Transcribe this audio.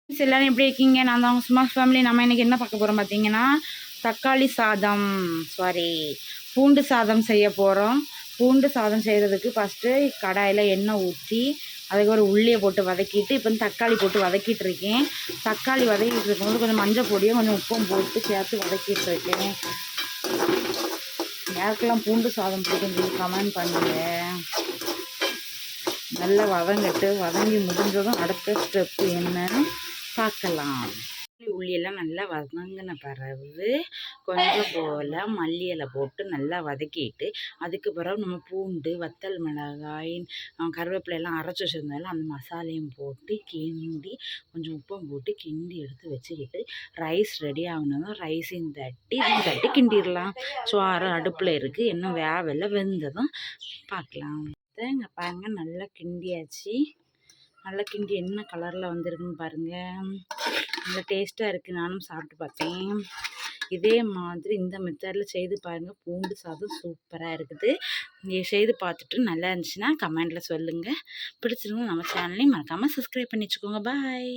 எல்லாரும் எப்படி இருக்கீங்க? நான் தான் சும்மா ஃபேமிலி. நம்ம இன்றைக்கி என்ன பார்க்க போகிறோம் பார்த்தீங்கன்னா, தக்காளி சாதம் பூண்டு சாதம் செய்ய போகிறோம். பூண்டு சாதம் செய்கிறதுக்கு ஃபஸ்ட்டு கடாயில் எண்ணெய் ஊற்றி அதுக்கு ஒரு உள்ளியை போட்டு வதக்கிட்டு இப்போ வந்து தக்காளி போட்டு வதக்கிட்டு இருக்கேன். தக்காளி வதக்கிட்டு இருக்கும்போது கொஞ்சம் மஞ்சள் பொடியும் கொஞ்சம் உப்பும் போட்டு சேர்த்து வதக்கிட்டு இருக்கேன். யாருக்கெல்லாம் பூண்டு சாதம் பிடிக்கும் சொல்லி கமெண்ட் பண்ணுங்கள். நல்லா வதங்கி முடிஞ்சதும் அடுத்த ஸ்டெப்பு என்னன்னு பார்க்கலாம். உள்ளியெல்லாம் நல்லா வதங்கின பிறகு கொஞ்சம் போல் மல்லி இலை போட்டு நல்லா வதக்கிட்டு அதுக்கு பிறகு நம்ம பூண்டு, வத்தல் மிளகாய், கருவேப்பிலையெல்லாம் அரைச்சி வச்சுருந்தாலும் அந்த மசாலையும் போட்டு கிண்டி கொஞ்சம் உப்பும் போட்டு கிண்டி எடுத்து வச்சுக்கிட்டு ரைஸ் ரெடி ஆகணும். ரைஸையும் தட்டி கிண்டிடலாம். சோறு அடுப்பில் இருக்குது, இன்னும் வேவலை, வெந்ததும் பார்க்கலாம். இங்கே பாருங்கள், நல்லா கிண்டியாச்சு. நல்லா கிண்டி என்ன கலரில் வந்திருக்குன்னு பாருங்கள். நல்லா டேஸ்ட்டாக இருக்குது. நானும் சாப்பிட்டு பார்த்தேன். இதே மாதிரி இந்த மெத்தடில் செய்து பாருங்கள். பூண்டு சாதம் சூப்பராக இருக்குது. நீங்கள் செய்து பார்த்துட்டு நல்லா இருந்துச்சுன்னா கமெண்டில் சொல்லுங்கள். பிடிச்சிருந்தா நம்ம சேனலையும் மறக்காமல் சப்ஸ்கிரைப் பண்ணி வச்சுக்கோங்க. பாய்.